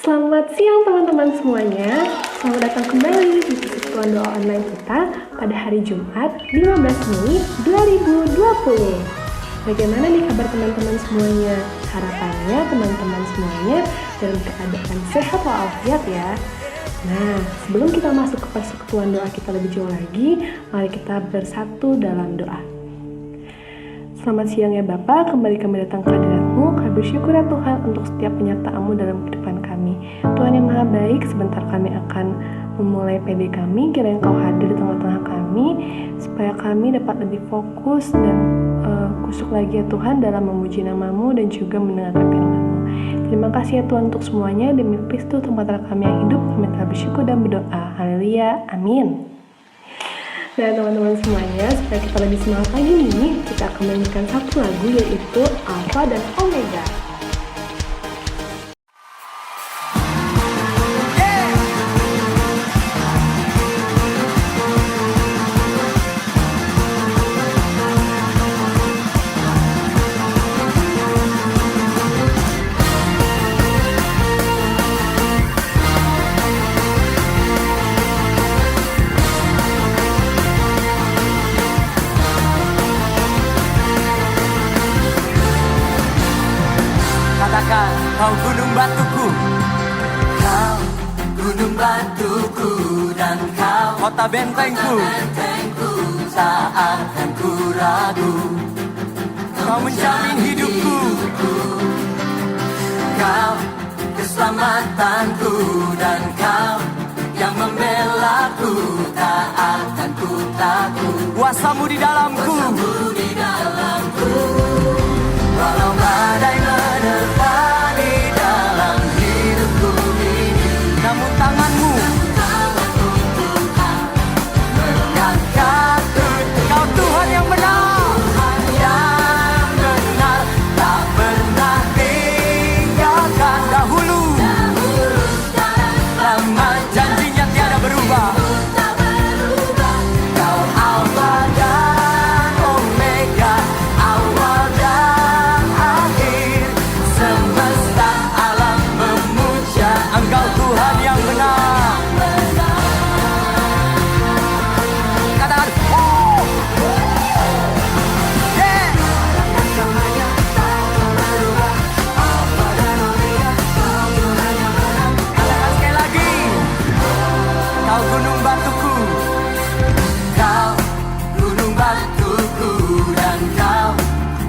Selamat siang teman-teman semuanya. Selamat datang kembali di persekutuan doa online kita pada hari Jumat 15 Mei 2020. Bagaimana nih kabar teman-teman semuanya? Harapannya teman-teman semuanya dalam keadaan sehat walafiat ya. Nah, sebelum kita masuk ke persekutuan doa kita lebih jauh lagi, mari kita bersatu dalam doa. Selamat siang ya Bapak, kembali kami datang ke hadirat-Mu. Kami bersyukur ya Tuhan untuk setiap penyertaan-Mu dalam kehidupan kami. Tuhan yang maha baik, sebentar kami akan memulai PD kami. Kiranya Engkau hadir di tengah-tengah kami, supaya kami dapat lebih fokus dan kusuk lagi ya Tuhan dalam memuji nama-Mu dan juga mendengarkan firman-Mu. Terima kasih ya Tuhan untuk semuanya. Demi Kristus tempat kami yang hidup, kami telah bersyukur dan berdoa. Haleluya, amin. Nah teman-teman semuanya, supaya kita lebih semangat lagi nih, kita akan menyanyikan satu lagu yaitu Alpha dan Omega. Kau gunung batuku, kau gunung batuku, dan kau kota bentengku, tak akan ku ragu. Kau menjamin hidupku, kau keselamatanku, dan kau yang membelaku, tak akan ku takut. Kuasa-Mu di dalamku, walau badai menerpa di dalam hidupku ini, namun tangan-Mu mengangkatku. Kau Tuhan yang benar, tak pernah tinggalkan dahulu, lama janjinya tiada berubah. Kau Alfa dan Omega, awal dan akhir, semesta alam memuja Engkau Tuhan yang benar. Katakan, oh, yeah. Katakan sekali lagi, kau gunung batuku, kau gunung batuku, dan kau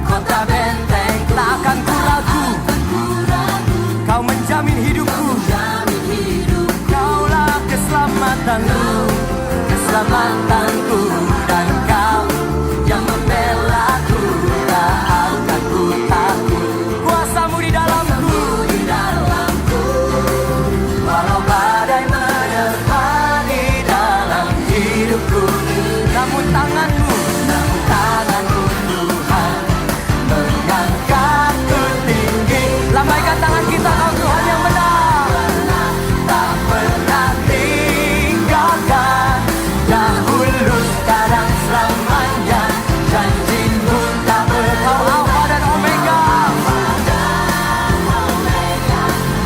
kota benteng, tak akan ku ragu. Kau menjamin hidupku, Kaulah keselamatanku, keselamatanku, dan Kau yang membelaku, tak akan ku takut. Kuasa-Mu di dalamku, walau badai menerpa di dalam hidupku, namun tangan-Mu Tuhan mengangkatku tinggi. Lambaikan tangan kita, Kau Tuhan yang benar, tak pernah tinggalkan, dahulu sekarang selamanya, janji-Mu tak berkau. Alfa dan Omega,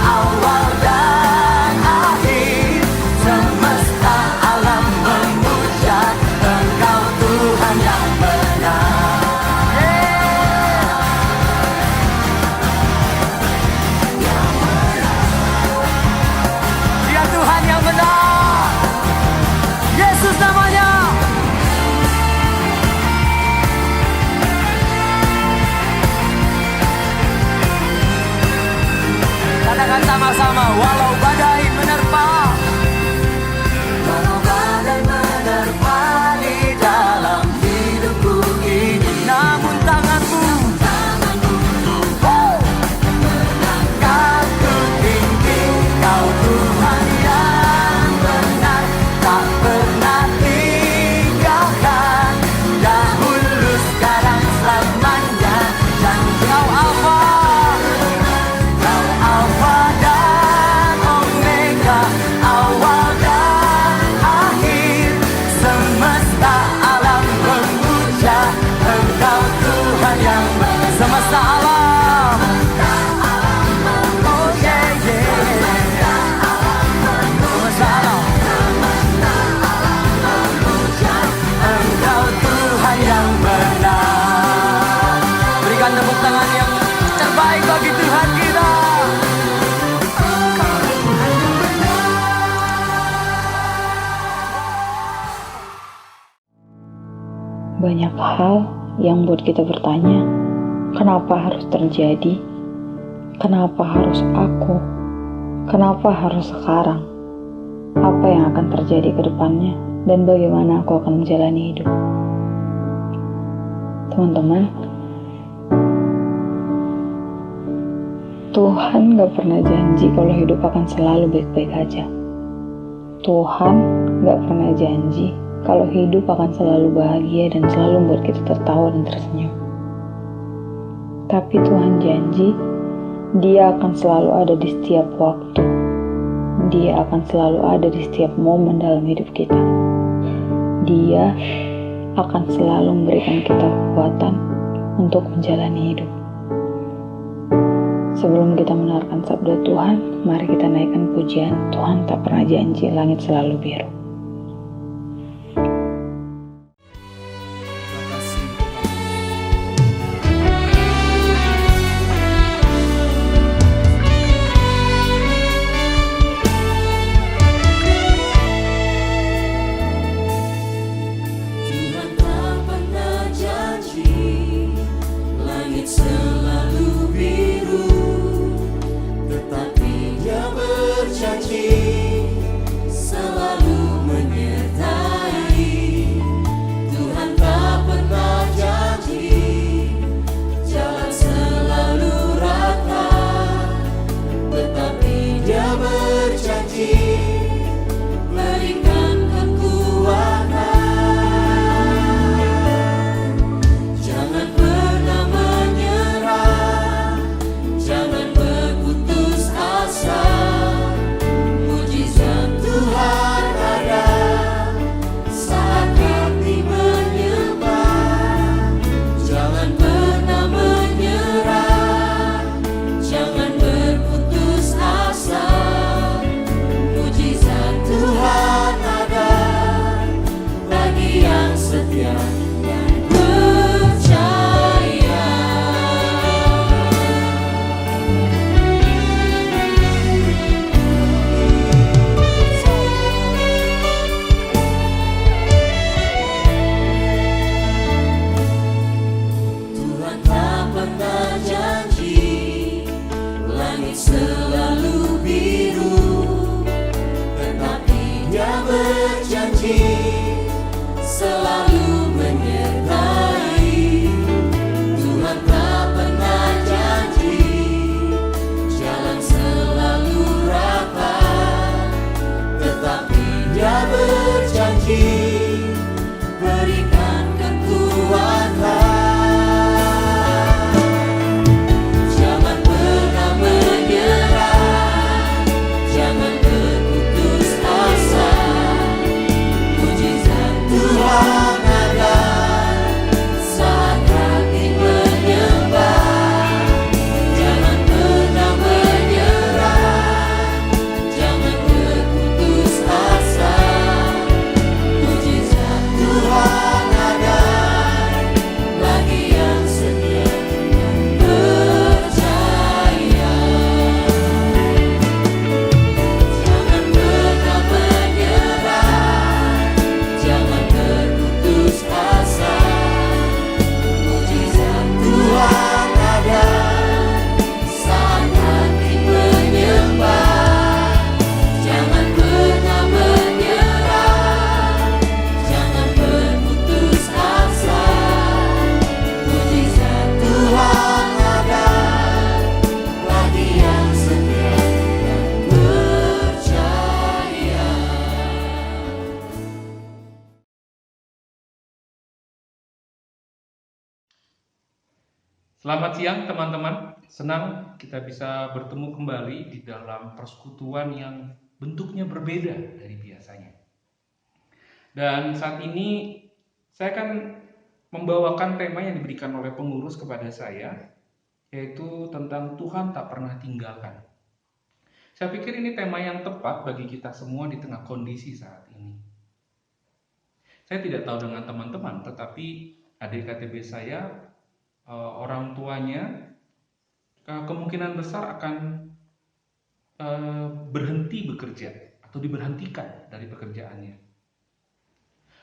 awal dan akhir, semesta alam memuja Engkau Tuhan yang benar. Dia Tuhan yang benar, Yesus namanya. Katakan sama-sama, walau badai menerpa, walau badai menerpa di dalam hidupku ini, namun tangan-Mu mengangkatku tinggi. Kau Tuhan yang benar, tak pernah tinggalkan, dahulu sekarang selamanya, dan Kau Alfa dan berikan tepuk tangan yang terbaik bagi Tuhan kita. Banyak hal yang buat kita bertanya, kenapa harus terjadi? Kenapa harus aku? Kenapa harus sekarang? Apa yang akan terjadi ke depannya? Dan bagaimana aku akan menjalani hidup? Teman-teman, Tuhan gak pernah janji kalau hidup akan selalu baik-baik aja. Tuhan gak pernah janji kalau hidup akan selalu bahagia dan selalu membuat kita tertawa dan tersenyum. Tapi Tuhan janji, Dia akan selalu ada di setiap waktu. Dia akan selalu ada di setiap momen dalam hidup kita. Dia akan selalu memberikan kita kekuatan untuk menjalani hidup. Sebelum kita mendengarkan sabda Tuhan, mari kita naikkan pujian. Tuhan tak pernah janji langit selalu biru. Selamat siang teman-teman, senang kita bisa bertemu kembali di dalam persekutuan yang bentuknya berbeda dari biasanya. Dan saat ini saya akan membawakan tema yang diberikan oleh pengurus kepada saya, yaitu tentang Tuhan tak pernah tinggalkan. Saya pikir ini tema yang tepat bagi kita semua di tengah kondisi saat ini. Saya tidak tahu dengan teman-teman, tetapi adik KTB saya, orang tua tuanya kemungkinan besar akan berhenti bekerja atau diberhentikan dari pekerjaannya.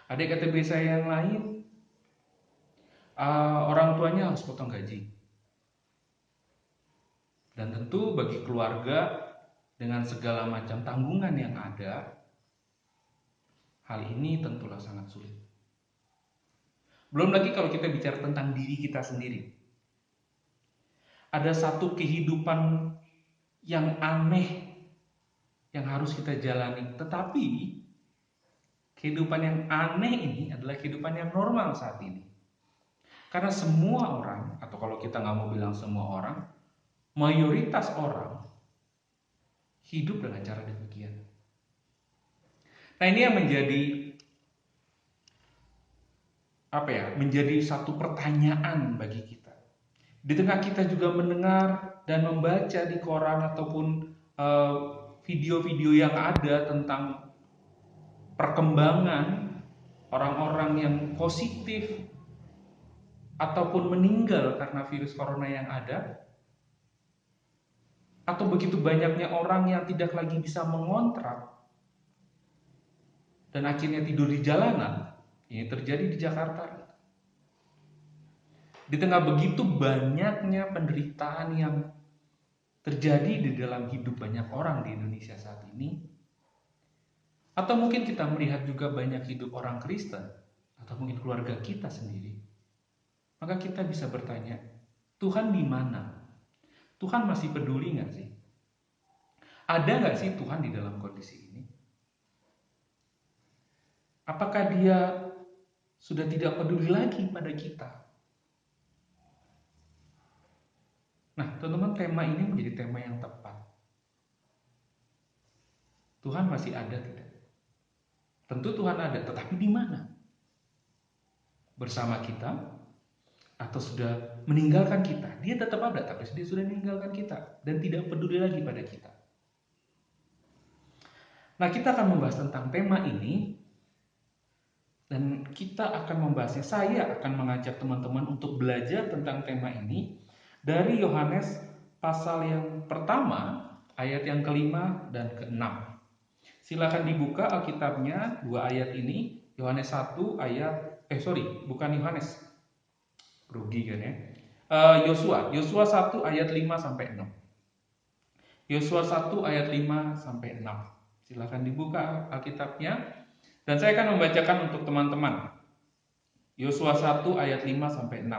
Adik KTB saya yang lain, orang tuanya harus potong gaji. Dan tentu bagi keluarga dengan segala macam tanggungan yang ada, hal ini tentulah sangat sulit. Belum lagi kalau kita bicara tentang diri kita sendiri. Ada satu kehidupan yang aneh yang harus kita jalani. Tetapi kehidupan yang aneh ini adalah kehidupan yang normal saat ini. Karena semua orang, atau kalau kita nggak mau bilang semua orang, mayoritas orang hidup dengan cara demikian. Nah, ini yang menjadi satu pertanyaan bagi kita. Di tengah kita juga mendengar dan membaca di koran ataupun video-video yang ada tentang perkembangan orang-orang yang positif ataupun meninggal karena virus corona yang ada, atau begitu banyaknya orang yang tidak lagi bisa mengontrak dan akhirnya tidur di jalanan. Ini terjadi di Jakarta. Di tengah begitu banyaknya penderitaan yang terjadi di dalam hidup banyak orang di Indonesia saat ini, atau mungkin kita melihat juga banyak hidup orang Kristen atau mungkin keluarga kita sendiri, maka kita bisa bertanya, Tuhan di mana? Tuhan masih peduli nggak sih? Ada nggak sih Tuhan di dalam kondisi ini? Apakah Dia sudah tidak peduli lagi pada kita? Nah, teman-teman, tema ini menjadi tema yang tepat. Tuhan masih ada tidak? Tentu Tuhan ada, tetapi di mana? Bersama kita? Atau sudah meninggalkan kita? Dia tetap ada, tapi dia sudah meninggalkan kita dan tidak peduli lagi pada kita. Nah, kita akan membahas tentang tema ini, dan kita akan membahasnya. Saya akan mengajak teman-teman untuk belajar tentang tema ini dari Yohanes pasal yang pertama, ayat yang ke-5 dan ke-6. Silakan dibuka Alkitabnya, dua ayat ini. Yohanes 1 ayat, bukan Yohanes. Rugi kan ya. Yosua 1 ayat 5 sampai 6. Yosua 1 ayat 5 sampai 6. Silakan dibuka Alkitabnya dan saya akan membacakan untuk teman-teman. Yosua 1 ayat 5 sampai 6.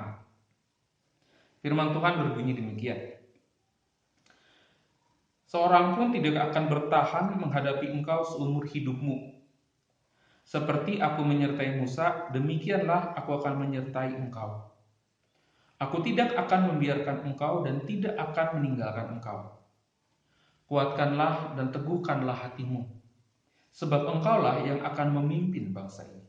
Firman Tuhan berbunyi demikian. Seorang pun tidak akan bertahan menghadapi engkau seumur hidupmu. Seperti aku menyertai Musa, demikianlah aku akan menyertai engkau. Aku tidak akan membiarkan engkau dan tidak akan meninggalkan engkau. Kuatkanlah dan teguhkanlah hatimu, sebab engkaulah yang akan memimpin bangsa ini.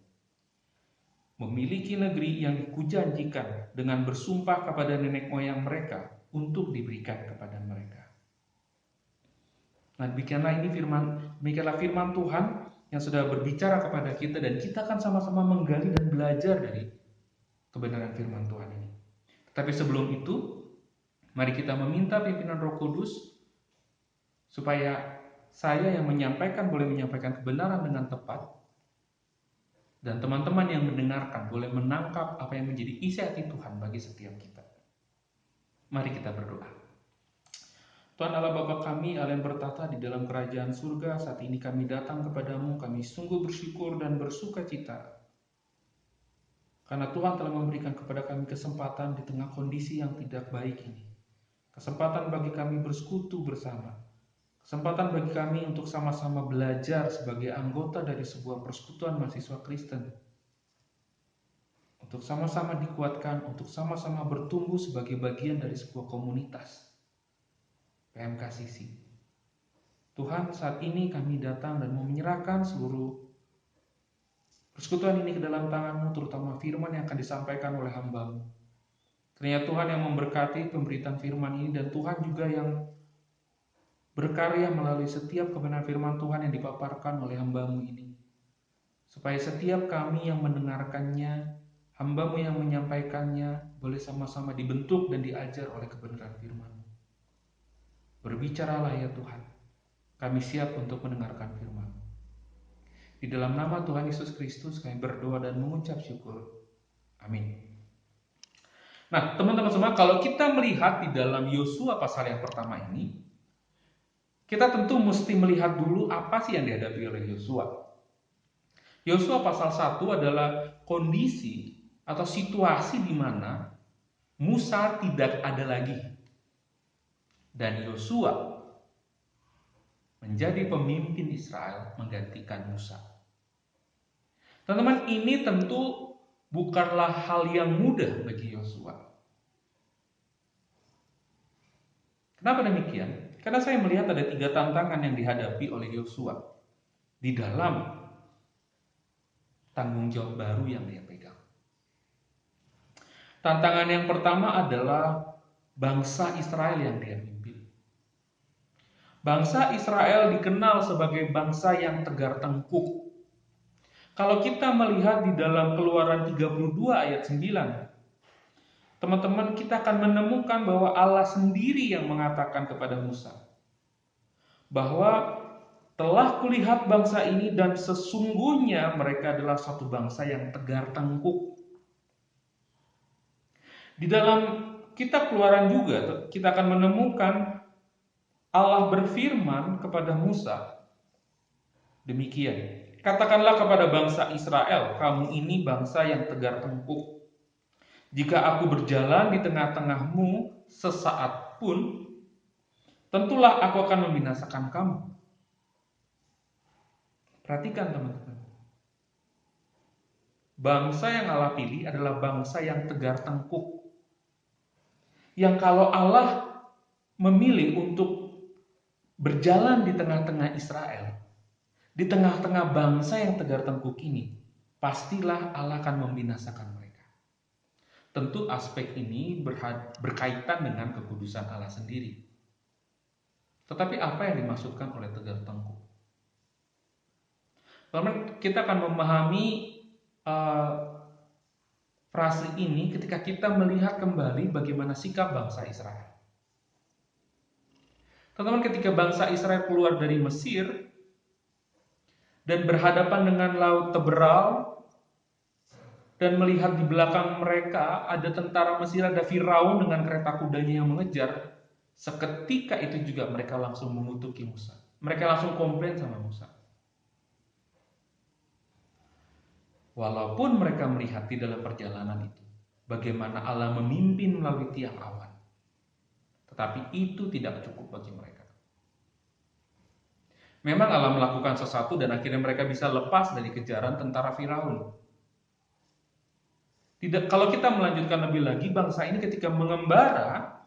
Memiliki negeri yang kujanjikan dengan bersumpah kepada nenek moyang mereka untuk diberikan kepada mereka. Nah, demikianlah firman Tuhan yang sudah berbicara kepada kita, dan kita akan sama-sama menggali dan belajar dari kebenaran firman Tuhan ini. Tapi sebelum itu, mari kita meminta pimpinan Roh Kudus supaya saya yang menyampaikan boleh menyampaikan kebenaran dengan tepat, dan teman-teman yang mendengarkan boleh menangkap apa yang menjadi isi hati Tuhan bagi setiap kita. Mari kita berdoa. Tuhan Allah Bapa kami, Allah yang bertata di dalam kerajaan surga, saat ini kami datang kepadamu, kami sungguh bersyukur dan bersuka cita karena Tuhan telah memberikan kepada kami kesempatan di tengah kondisi yang tidak baik ini. Kesempatan bagi kami bersekutu bersama. Kesempatan bagi kami untuk sama-sama belajar sebagai anggota dari sebuah persekutuan mahasiswa Kristen. Untuk sama-sama dikuatkan, untuk sama-sama bertumbuh sebagai bagian dari sebuah komunitas PMK Sisi. Tuhan, saat ini kami datang dan mau menyerahkan seluruh persekutuan ini ke dalam tangan-Mu, terutama firman yang akan disampaikan oleh hamba-Mu. Kiranya Tuhan yang memberkati pemberitaan firman ini, dan Tuhan juga yang berkarya melalui setiap kebenaran firman Tuhan yang dipaparkan oleh hamba-Mu ini. Supaya setiap kami yang mendengarkannya hamba-Mu yang menyampaikannya boleh sama-sama dibentuk dan diajar oleh kebenaran firman-Mu. Berbicaralah ya Tuhan, kami siap untuk mendengarkan firman-Mu. Di dalam nama Tuhan Yesus Kristus kami berdoa dan mengucap syukur. Amin. Nah, teman-teman semua, kalau kita melihat di dalam Yosua pasal yang pertama ini, kita tentu mesti melihat dulu apa sih yang dihadapi oleh Yosua. Yosua pasal 1 adalah kondisi atau situasi di mana Musa tidak ada lagi. Dan Yosua menjadi pemimpin Israel menggantikan Musa. Teman-teman, ini tentu bukanlah hal yang mudah bagi Yosua. Kenapa demikian? Karena saya melihat ada 3 tantangan yang dihadapi oleh Yosua di dalam tanggung jawab baru yang dia pegang. Tantangan yang pertama adalah bangsa Israel yang dia pimpin. Bangsa Israel dikenal sebagai bangsa yang tegar tengkuk. Kalau kita melihat di dalam Keluaran 32 ayat 9, teman-teman, kita akan menemukan bahwa Allah sendiri yang mengatakan kepada Musa bahwa telah kulihat bangsa ini dan sesungguhnya mereka adalah suatu bangsa yang tegar tengkuk. Di dalam kitab Keluaran juga kita akan menemukan Allah berfirman kepada Musa demikian, katakanlah kepada bangsa Israel, kamu ini bangsa yang tegar tengkuk. Jika aku berjalan di tengah-tengahmu sesaat pun, tentulah aku akan membinasakan kamu. Perhatikan teman-teman. Bangsa yang Allah pilih adalah bangsa yang tegar tengkuk. Yang kalau Allah memilih untuk berjalan di tengah-tengah Israel, di tengah-tengah bangsa yang tegar tengkuk ini, pastilah Allah akan membinasakan mereka. Tentu aspek ini berkaitan dengan kekudusan Allah sendiri. Tetapi apa yang dimaksudkan oleh tegar tengkuk? Teman-teman, kita akan memahami frase ini ketika kita melihat kembali bagaimana sikap bangsa Israel. Teman-teman, ketika bangsa Israel keluar dari Mesir dan berhadapan dengan laut Teberal dan melihat di belakang mereka ada tentara Mesir, ada Firaun dengan kereta kudanya yang mengejar, seketika itu juga mereka langsung mengutuki Musa. Mereka langsung komplain sama Musa. Walaupun mereka melihat di dalam perjalanan itu bagaimana Allah memimpin melalui tiang awan, tetapi itu tidak cukup bagi mereka. Memang Allah melakukan sesuatu dan akhirnya mereka bisa lepas dari kejaran tentara Firaun. Kalau kita melanjutkan lebih lagi, bangsa ini ketika mengembara,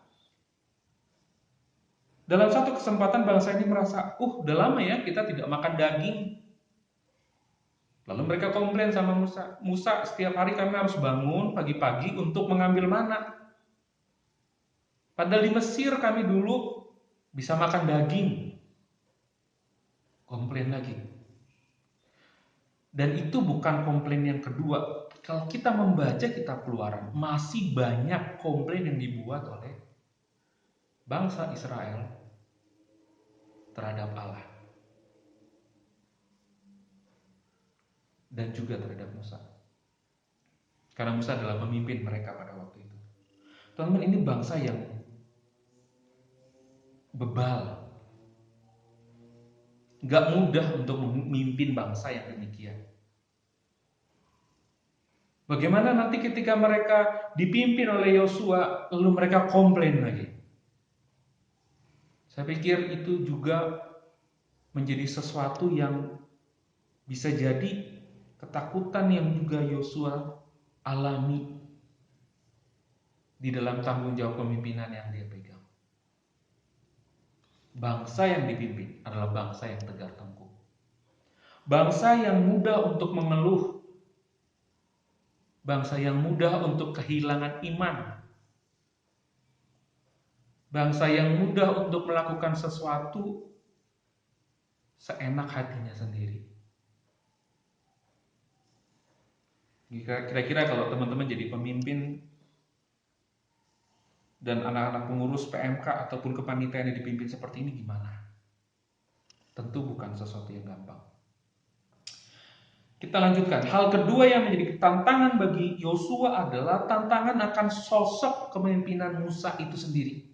dalam satu kesempatan bangsa ini merasa, udah lama ya kita tidak makan daging. Lalu mereka komplain sama Musa, Musa, setiap hari kami harus bangun pagi-pagi untuk mengambil mana. Padahal di Mesir kami dulu bisa makan daging. Komplain lagi. Dan itu bukan komplain yang kedua. Kalau kita membaca kitab Keluaran, masih banyak komplain yang dibuat oleh bangsa Israel terhadap Allah. Dan juga terhadap Musa. Karena Musa adalah pemimpin mereka pada waktu itu. Teman-teman, ini bangsa yang bebal. Gak mudah untuk memimpin bangsa yang demikian. Bagaimana nanti ketika mereka dipimpin oleh Yosua, lalu mereka komplain lagi. Saya pikir itu juga menjadi sesuatu yang bisa jadi ketakutan yang juga Yosua alami di dalam tanggung jawab kepemimpinan yang dia pegang. Bangsa yang dipimpin adalah bangsa yang tegar tengkuk. Bangsa yang mudah untuk mengeluh. Bangsa yang mudah untuk kehilangan iman. Bangsa yang mudah untuk melakukan sesuatu seenak hatinya sendiri. Kira-kira kalau teman-teman jadi pemimpin dan anak-anak pengurus PMK ataupun kepanitiaan yang dipimpin seperti ini gimana? Tentu bukan sesuatu yang gampang. Kita lanjutkan. Hal kedua yang menjadi tantangan bagi Yosua adalah tantangan akan sosok kepemimpinan Musa itu sendiri.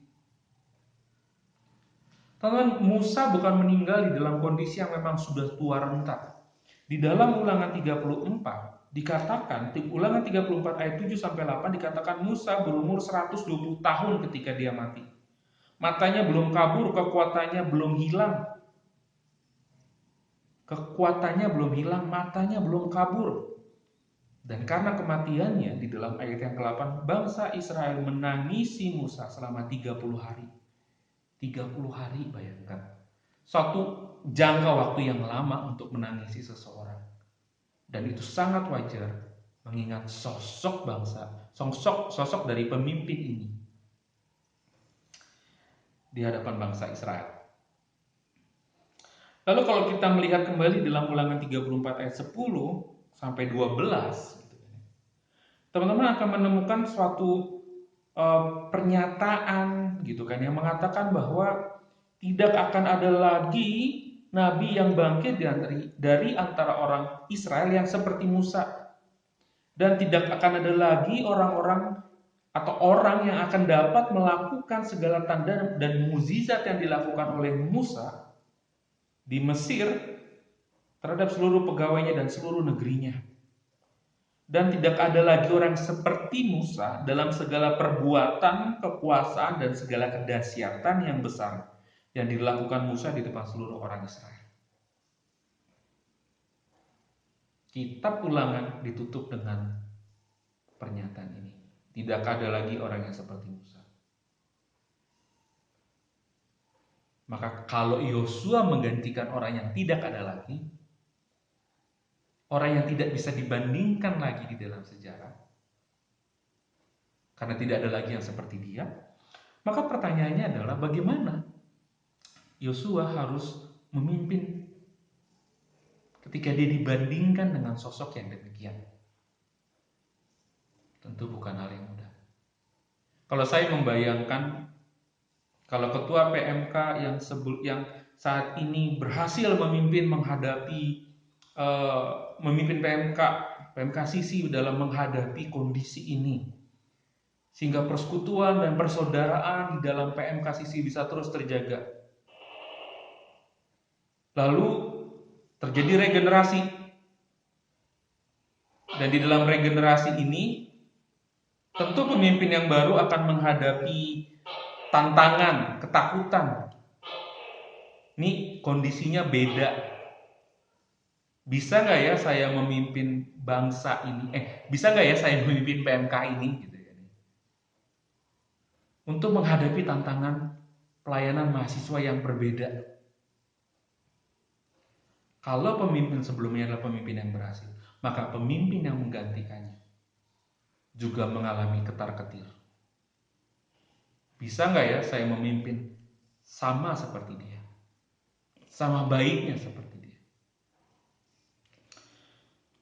Teman-teman, Musa bukan meninggal di dalam kondisi yang memang sudah tua renta. Di dalam Ulangan 34 dikatakan, Ulangan 34 ayat 7 sampai 8 dikatakan Musa berumur 120 tahun ketika dia mati. Matanya belum kabur, kekuatannya belum hilang. Matanya belum kabur. Dan karena kematiannya di dalam ayat yang ke-8, bangsa Israel menangisi Musa selama 30 hari. 30 hari, bayangkan. Suatu jangka waktu yang lama untuk menangisi seseorang. Dan itu sangat wajar mengingat sosok dari pemimpin ini di hadapan bangsa Israel. Lalu kalau kita melihat kembali dalam Ulangan 34 ayat 10 sampai 12, teman-teman akan menemukan suatu pernyataan gitu kan yang mengatakan bahwa tidak akan ada lagi nabi yang bangkit dari antara orang Israel yang seperti Musa, dan tidak akan ada lagi orang yang akan dapat melakukan segala tanda dan mukjizat yang dilakukan oleh Musa di Mesir terhadap seluruh pegawainya dan seluruh negerinya. Dan tidak ada lagi orang seperti Musa dalam segala perbuatan, kekuasaan, dan segala kedahsyatan yang besar yang dilakukan Musa di depan seluruh orang Israel. Kitab Ulangan ditutup dengan pernyataan ini. Tidak ada lagi orang yang seperti Musa. Maka kalau Yosua menggantikan orang yang tidak ada lagi, orang yang tidak bisa dibandingkan lagi di dalam sejarah, karena tidak ada lagi yang seperti dia, maka pertanyaannya adalah bagaimana Yosua harus memimpin ketika dia dibandingkan dengan sosok yang demikian. Tentu bukan hal yang mudah. Kalau saya membayangkan, kalau ketua PMK yang saat ini berhasil memimpin PMK Sisi dalam menghadapi kondisi ini, sehingga persekutuan dan persaudaraan di dalam PMK Sisi bisa terus terjaga. Lalu terjadi regenerasi, dan di dalam regenerasi ini tentu pemimpin yang baru akan menghadapi tantangan, ketakutan. Ini kondisinya beda. Bisa nggak ya saya memimpin bangsa ini? Bisa nggak ya saya memimpin PMK ini? Gitu ya. Untuk menghadapi tantangan pelayanan mahasiswa yang berbeda. Kalau pemimpin sebelumnya adalah pemimpin yang berhasil, maka pemimpin yang menggantikannya juga mengalami ketar-ketir. Bisa nggak ya saya memimpin sama seperti dia? Sama baiknya seperti dia?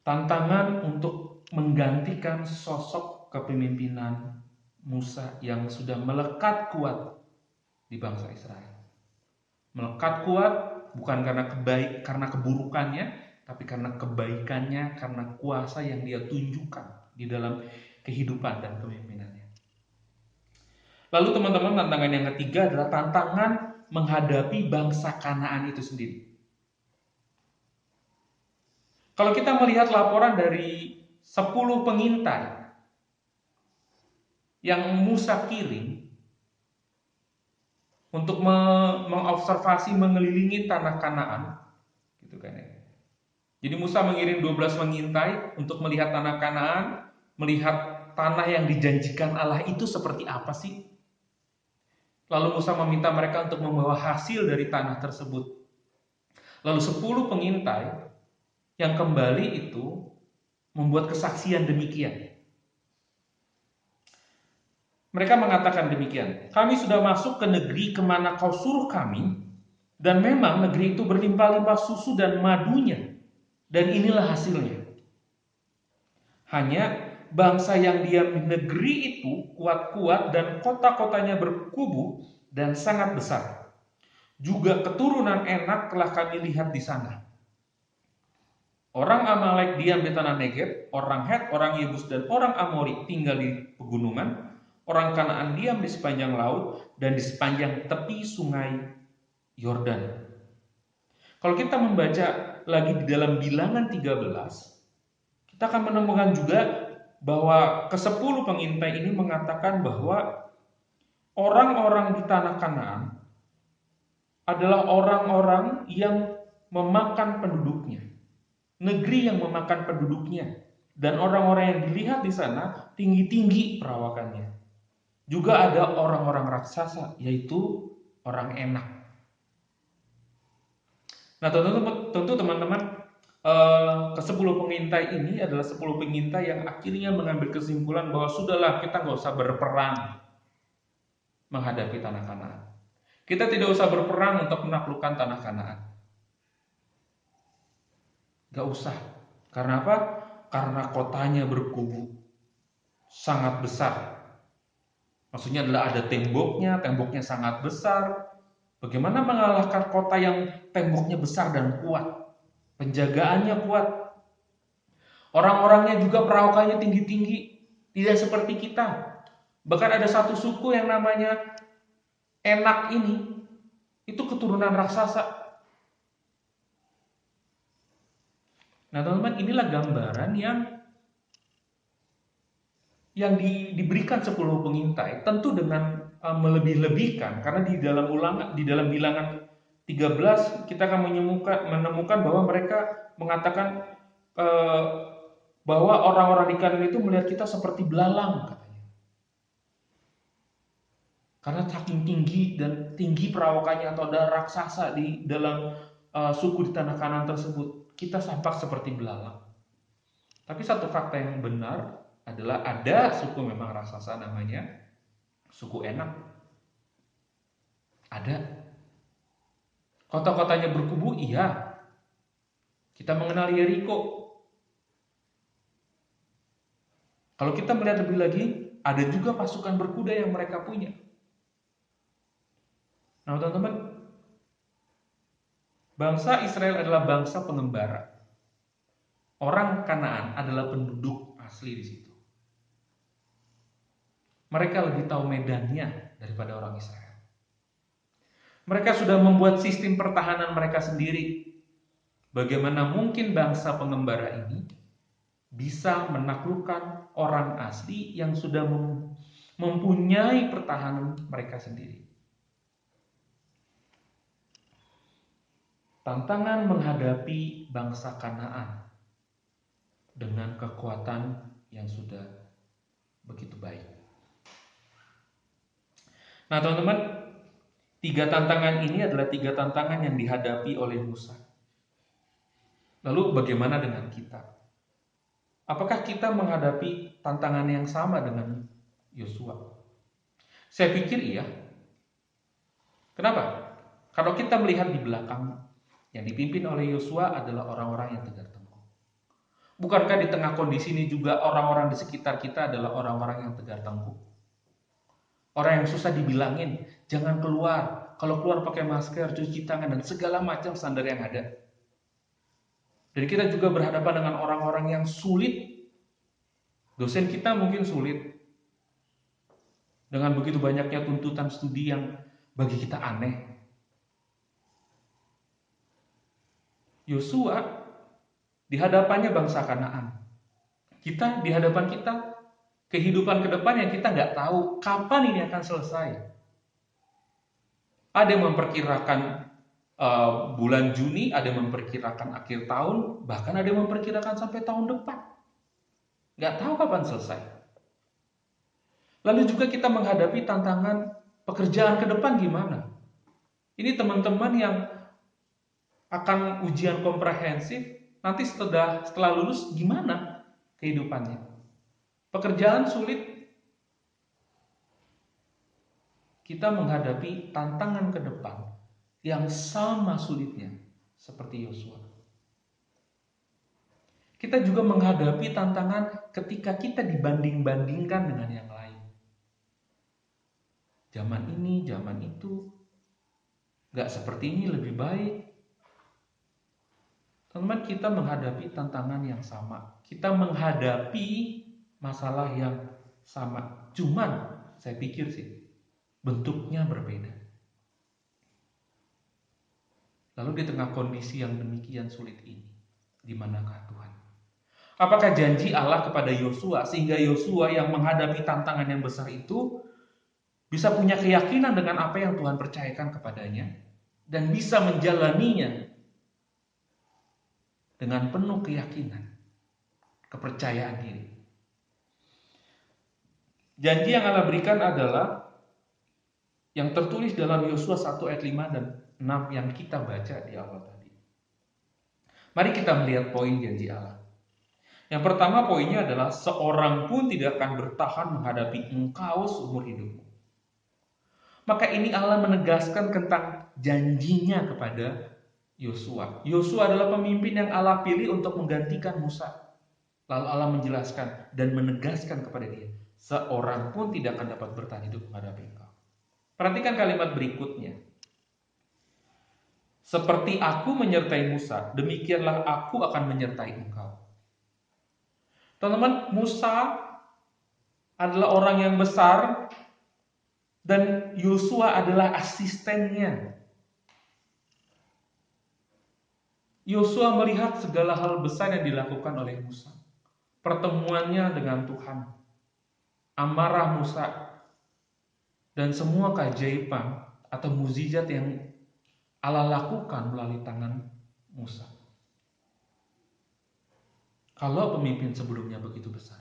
Tantangan untuk menggantikan sosok kepemimpinan Musa yang sudah melekat kuat di bangsa Israel. Melekat kuat bukan karena keburukannya, tapi karena kebaikannya, karena kuasa yang dia tunjukkan di dalam kehidupan dan kepemimpinannya. Lalu teman-teman, tantangan yang ketiga adalah tantangan menghadapi bangsa Kanaan itu sendiri. Kalau kita melihat laporan dari 10 pengintai yang Musa kirim untuk mengobservasi, mengelilingi tanah Kanaan, gitu kan ya. Jadi Musa mengirim 12 pengintai untuk melihat tanah Kanaan, melihat tanah yang dijanjikan Allah itu seperti apa sih. Lalu Musa meminta mereka untuk membawa hasil dari tanah tersebut. Lalu 10 pengintai yang kembali itu membuat kesaksian demikian. Mereka mengatakan demikian, kami sudah masuk ke negeri kemana kau suruh kami, dan memang negeri itu berlimpah-limpah susu dan madunya, dan inilah hasilnya. Hanya bangsa yang diam di negeri itu kuat-kuat dan kota-kotanya berkubu dan sangat besar. Juga keturunan Enak telah kami lihat di sana. Orang Amalek diam di tanah Negeb, orang Het, orang Yebus, dan orang Amori tinggal di pegunungan, orang Kanaan diam di sepanjang laut dan di sepanjang tepi sungai Yordan. Kalau kita membaca lagi di dalam Bilangan 13, kita akan menemukan juga bahwa ke-10 pengintai ini mengatakan bahwa orang-orang di tanah Kanaan adalah orang-orang yang memakan penduduknya. Negeri yang memakan penduduknya, dan orang-orang yang dilihat di sana tinggi-tinggi perawakannya. Juga ada orang-orang raksasa, yaitu orang Enak. Nah, tentu teman-teman, ke-10 pengintai ini adalah 10 pengintai yang akhirnya mengambil kesimpulan bahwa sudahlah, kita nggak usah berperang menghadapi tanah Kanaan. Kita tidak usah berperang untuk menaklukkan tanah Kanaan. Gak usah. Karena apa? Karena kotanya berkubu sangat besar. Maksudnya adalah ada temboknya sangat besar. Bagaimana mengalahkan kota yang temboknya besar dan kuat? Penjagaannya kuat. Orang-orangnya juga perawakannya tinggi-tinggi. Tidak seperti kita. Bahkan ada satu suku yang namanya Enak ini. Itu keturunan raksasa. Nah teman-teman, inilah gambaran yang diberikan 10 pengintai, tentu dengan melebih-lebihkan, karena di dalam Bilangan 13 kita akan menemukan bahwa mereka mengatakan bahwa orang-orang di Kanaan itu melihat kita seperti belalang, katanya. Karena saking tinggi perawakannya, atau ada raksasa di dalam suku di tanah Kanaan tersebut. Kita tampak seperti belalang. Tapi satu fakta yang benar adalah ada suku memang raksasa namanya suku Enak. Ada. Kota-kotanya berkubu, iya. Kita mengenal Yeriko. Kalau kita melihat lebih lagi, ada juga pasukan berkuda yang mereka punya. Nah teman-teman, bangsa Israel adalah bangsa pengembara. Orang Kanaan adalah penduduk asli di situ. Mereka lebih tahu medannya daripada orang Israel. Mereka sudah membuat sistem pertahanan mereka sendiri. Bagaimana mungkin bangsa pengembara ini bisa menaklukkan orang asli yang sudah mempunyai pertahanan mereka sendiri? Tantangan menghadapi bangsa Kanaan dengan kekuatan yang sudah begitu baik. Nah teman-teman, 3 tantangan ini adalah 3 tantangan yang dihadapi oleh Musa. Lalu bagaimana dengan kita? Apakah kita menghadapi tantangan yang sama dengan Yosua? Saya pikir iya. Kenapa? Kalau kita melihat di belakang, yang dipimpin oleh Yosua adalah orang-orang yang tegar tengkuk. Bukankah di tengah kondisi ini juga orang-orang di sekitar kita adalah orang-orang yang tegar tengkuk? Orang yang susah dibilangin, jangan keluar. Kalau keluar pakai masker, cuci tangan, dan segala macam standar yang ada. Dan kita juga berhadapan dengan orang-orang yang sulit. Dosen kita mungkin sulit. Dengan begitu banyaknya tuntutan studi yang bagi kita aneh. Yosua di hadapannya bangsa Kanaan. Kita di hadapan kita kehidupan ke depan yang kita nggak tahu kapan ini akan selesai. Ada yang memperkirakan bulan Juni, ada yang memperkirakan akhir tahun, bahkan ada yang memperkirakan sampai tahun depan. Nggak tahu kapan selesai. Lalu juga kita menghadapi tantangan pekerjaan ke depan gimana? Ini teman-teman yang akan ujian komprehensif, nanti setelah lulus gimana kehidupannya? Pekerjaan sulit. Kita menghadapi tantangan ke depan yang sama sulitnya seperti Yosua. Kita juga menghadapi tantangan ketika kita dibanding-bandingkan dengan yang lain. Zaman ini, zaman itu, gak seperti ini lebih baik. Teman-teman, kita menghadapi tantangan yang sama. Kita menghadapi masalah yang sama. Cuman, saya pikir sih, bentuknya berbeda. Lalu di tengah kondisi yang demikian sulit ini, di manakah Tuhan? Apakah janji Allah kepada Yosua sehingga Yosua yang menghadapi tantangan yang besar itu bisa punya keyakinan dengan apa yang Tuhan percayakan kepadanya dan bisa menjalaninya dengan penuh keyakinan, kepercayaan diri. Janji yang Allah berikan adalah yang tertulis dalam Yosua 1 ayat 5 dan 6 yang kita baca di awal tadi. Mari kita melihat poin janji Allah. Yang pertama poinnya adalah seorang pun tidak akan bertahan menghadapi engkau seumur hidupmu. Maka ini Allah menegaskan tentang janjinya kepada Yosua. Yosua adalah pemimpin yang Allah pilih untuk menggantikan Musa. Lalu Allah menjelaskan dan menegaskan kepada dia, seorang pun tidak akan dapat bertahan hidup menghadapi engkau. Perhatikan kalimat berikutnya. Seperti aku menyertai Musa, demikianlah aku akan menyertai engkau. Teman-teman, Musa adalah orang yang besar dan Yosua adalah asistennya. Yosua melihat segala hal besar yang dilakukan oleh Musa. Pertemuannya dengan Tuhan, amarah Musa, dan semua keajaiban atau mukjizat yang Allah lakukan melalui tangan Musa. Kalau pemimpin sebelumnya begitu besar,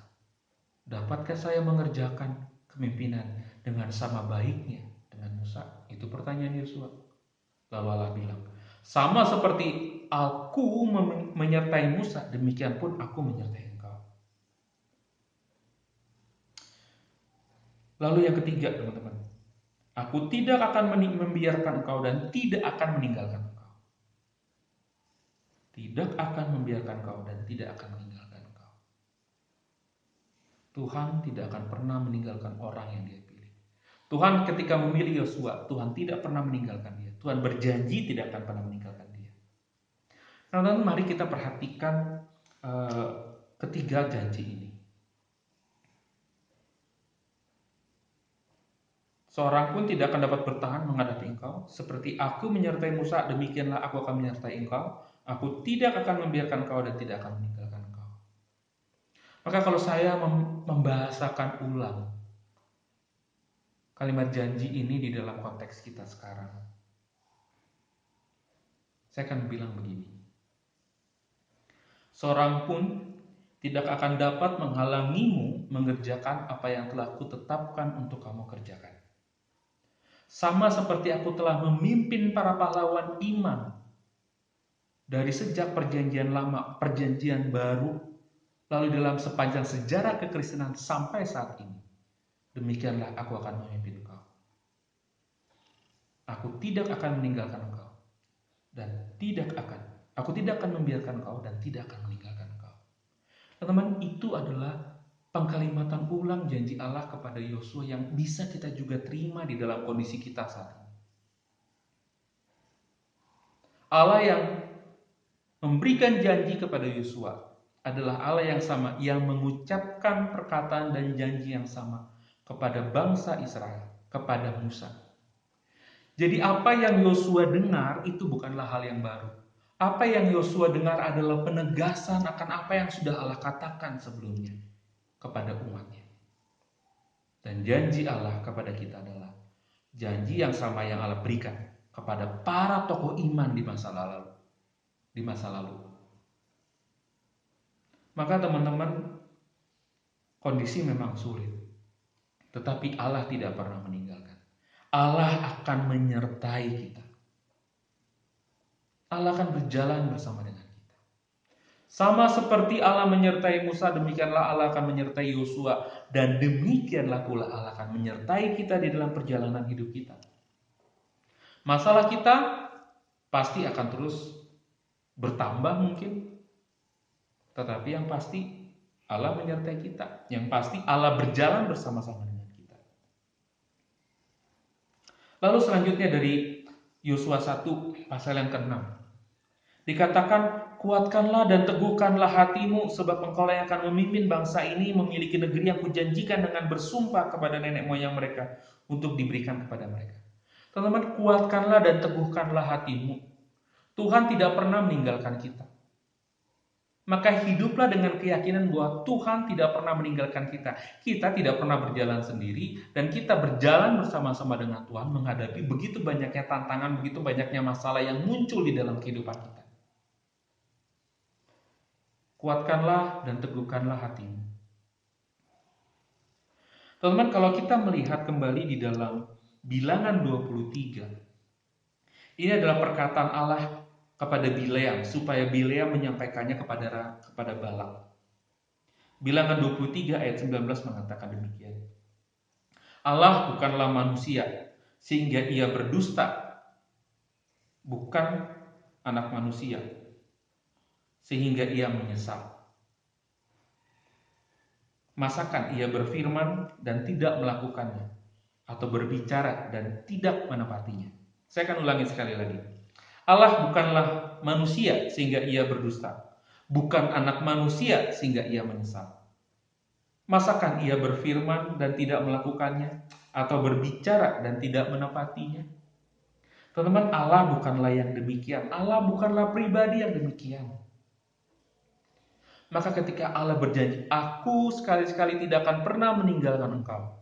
dapatkah saya mengerjakan kepemimpinan dengan sama baiknya dengan Musa? Itu pertanyaan Yosua. Lalu Allah bilang, sama seperti aku menyertai Musa, demikian pun aku menyertai engkau. Lalu yang ketiga, teman-teman, aku tidak akan membiarkan engkau dan tidak akan meninggalkan engkau. Tidak akan membiarkan engkau dan tidak akan meninggalkan engkau. Tuhan tidak akan pernah meninggalkan orang yang Dia pilih. Tuhan ketika memilih Yosua, Tuhan tidak pernah meninggalkan dia. Tuhan berjanji tidak akan pernah meninggalkan dia. Nah, teman-teman, mari kita perhatikan ketiga janji ini. Seorang pun tidak akan dapat bertahan menghadapi engkau. Seperti aku menyertai Musa, demikianlah aku akan menyertai engkau. Aku tidak akan membiarkan engkau dan tidak akan meninggalkan engkau. Maka kalau saya membahasakan ulang kalimat janji ini di dalam konteks kita sekarang, saya akan bilang begini. Seorang pun tidak akan dapat menghalangimu mengerjakan apa yang telah kutetapkan untuk kamu kerjakan. Sama seperti aku telah memimpin para pahlawan iman dari sejak perjanjian lama, perjanjian baru, lalu dalam sepanjang sejarah kekristenan sampai saat ini. Demikianlah aku akan memimpin engkau. Aku tidak akan meninggalkan engkau dan aku tidak akan membiarkan engkau dan tidak akan meninggalkan engkau. Teman-teman, itu adalah pengkalimatan ulang janji Allah kepada Yosua yang bisa kita juga terima di dalam kondisi kita saat ini. Allah yang memberikan janji kepada Yosua adalah Allah yang sama, yang mengucapkan perkataan dan janji yang sama kepada bangsa Israel, kepada Musa. Jadi apa yang Yosua dengar itu bukanlah hal yang baru. Apa yang Yosua dengar adalah penegasan akan apa yang sudah Allah katakan sebelumnya kepada umatnya. Dan janji Allah kepada kita adalah janji yang sama yang Allah berikan kepada para tokoh iman di masa lalu. Maka teman-teman, kondisi memang sulit. Tetapi Allah tidak pernah meninggalkan. Allah akan menyertai kita. Allah akan berjalan bersama dengan kita. Sama seperti Allah menyertai Musa, demikianlah Allah akan menyertai Yosua. Dan demikianlah pula Allah akan menyertai kita di dalam perjalanan hidup kita. Masalah kita pasti akan terus bertambah mungkin. Tetapi yang pasti Allah menyertai kita. Yang pasti Allah berjalan bersama-sama dengan kita. Lalu selanjutnya dari Yosua 1 pasal yang ke-6. Dikatakan, kuatkanlah dan teguhkanlah hatimu, sebab engkau yang akan memimpin bangsa ini memiliki negeri yang kujanjikan dengan bersumpah kepada nenek moyang mereka untuk diberikan kepada mereka. Teman-teman, kuatkanlah dan teguhkanlah hatimu. Tuhan tidak pernah meninggalkan kita. Maka hiduplah dengan keyakinan bahwa Tuhan tidak pernah meninggalkan kita. Kita tidak pernah berjalan sendiri, dan kita berjalan bersama-sama dengan Tuhan menghadapi begitu banyaknya tantangan, begitu banyaknya masalah yang muncul di dalam kehidupan kita. Kuatkanlah dan teguhkanlah hatimu. Teman-teman, kalau kita melihat kembali di dalam Bilangan 23, ini adalah perkataan Allah kepada Bileam, supaya Bileam menyampaikannya kepada Balak. Bilangan 23 ayat 19 mengatakan demikian. Allah bukanlah manusia sehingga ia berdusta, bukan anak manusia sehingga ia menyesal. Masakan ia berfirman dan tidak melakukannya, atau berbicara dan tidak menepatinya? Saya akan ulangi sekali lagi. Allah bukanlah manusia sehingga ia berdusta, bukan anak manusia sehingga ia menyesal. Masakan ia berfirman dan tidak melakukannya, atau berbicara dan tidak menepatinya? Teman-teman, Allah bukanlah yang demikian. Allah bukanlah pribadi yang demikian. Maka ketika Allah berjanji, aku sekali-sekali tidak akan pernah meninggalkan engkau.